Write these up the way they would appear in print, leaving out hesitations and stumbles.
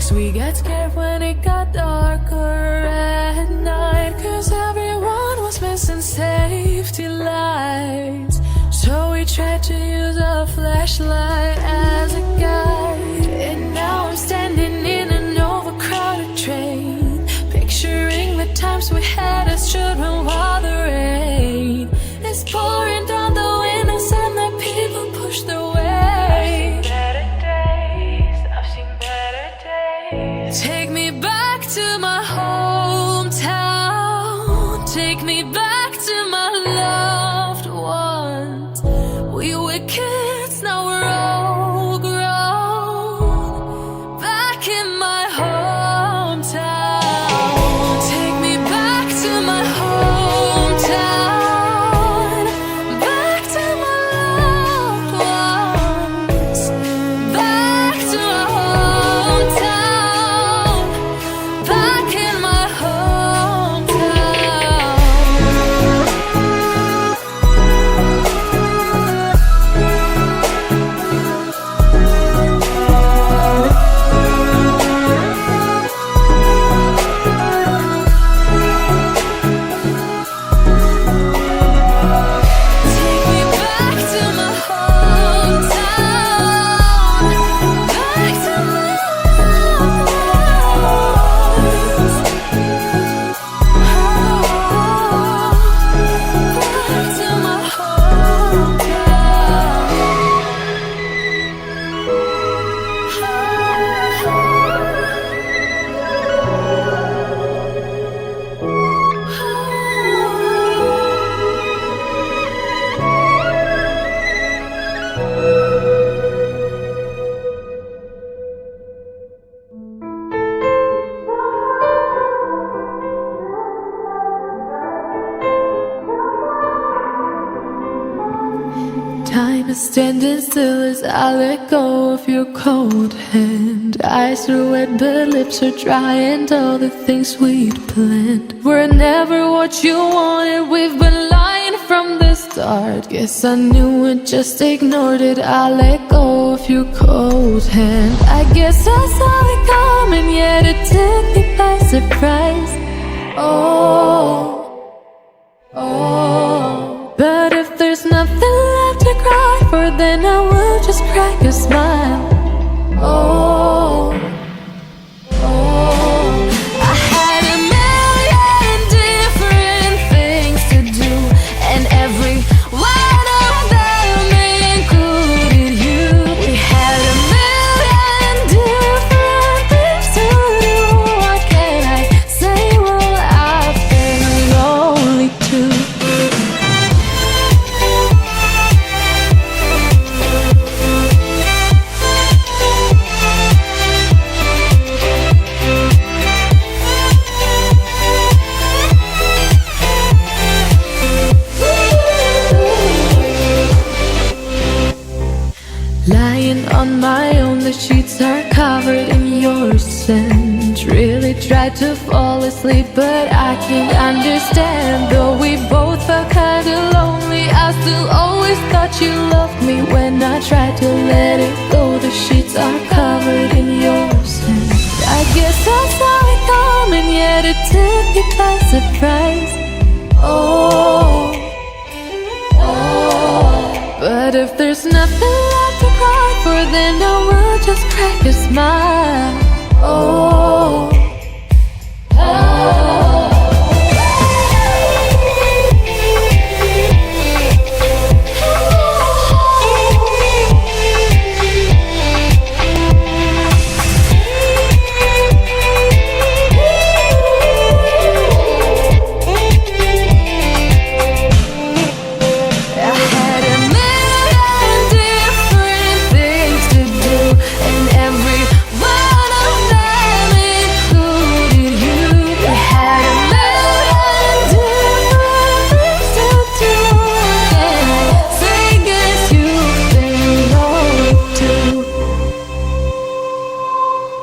sparks. We got scared when it got darker at night, 'cause everyone was missing safety lights. So we tried to use a flashlight as a guide. And now I'm standing in an overcrowded train, picturing the times we had as children while the rain is pouring down the windows and the people push their way. I've seen better days. Take me back to my hometown. Take me back to my loved ones. We were kids, now we're all grown. Back in my hometown. Take me back to my hometown. Back to my loved ones. Back to my hometown. Back in my time is standing still as I let go of your cold hand. Eyes are wet but lips are dry, and all the things we'd planned were never what you wanted. We've been lying from the start. Guess I knew it, just ignored it. I let go of your cold hand. I guess I saw it coming, yet it took me by surprise. Oh, but if there's nothing left to cry for, then I will just crack a smile. I had a million different things to do, and every one of them included you. We had a million different things to do. What can I say? Well, I've been lonely too. Lying on my own, the sheets are covered in your scent. Really tried to fall asleep, but I can't understand. Though we both felt kinda lonely, I still always thought you loved me. When I tried to let it go, the sheets are covered in your scent. I guess I saw it coming, yet it took me by surprise. But if there's nothing left to cry for, then I will just crack a smile.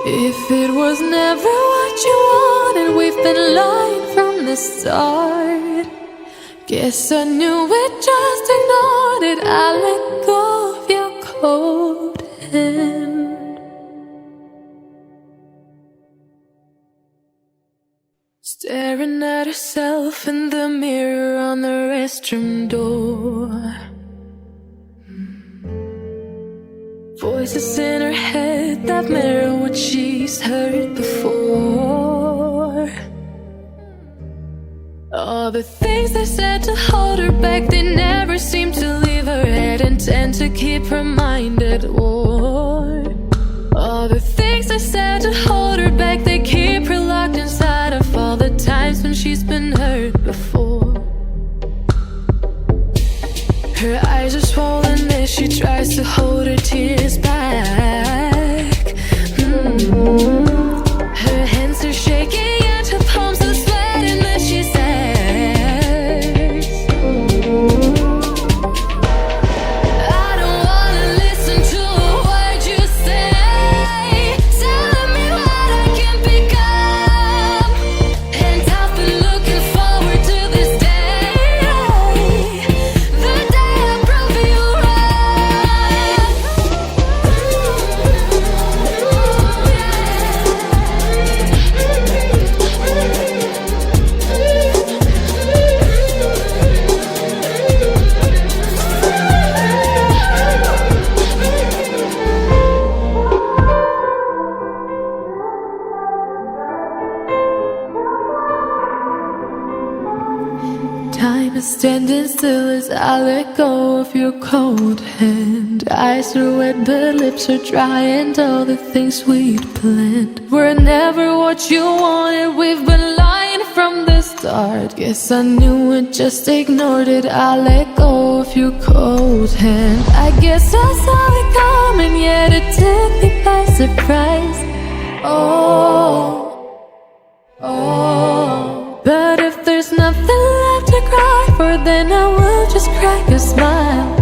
If it was never what you wanted, we've been lying from the start. Guess I knew it, just ignored it. I let go of your cold hand. herself in the mirror on the restroom door. Voices in her head that mirror what she's heard before. All the things they said to hold her back, they never seem to leave her head and tend to keep her mind at war. All the things they said to hold her back, they keep her locked inside of all the times when she's been hurt before. Her eyes are swollen as she tries to hold her tears back. Her hands are shaking and her palms are sweating as she says, I don't wanna listen to a word you say, telling me what I can become. And I've been looking forward to this day, the day I prove you Time is standing still as I let go of your cold hand. Eyes are wet but lips are dry, and all the things we'd planned were never what you wanted. We've been lying from the start. Guess I knew it, just ignored it. I let go of your cold hand. I guess I saw it coming, yet it took me by surprise. But if there's nothing left to cry for, then I will just crack a smile.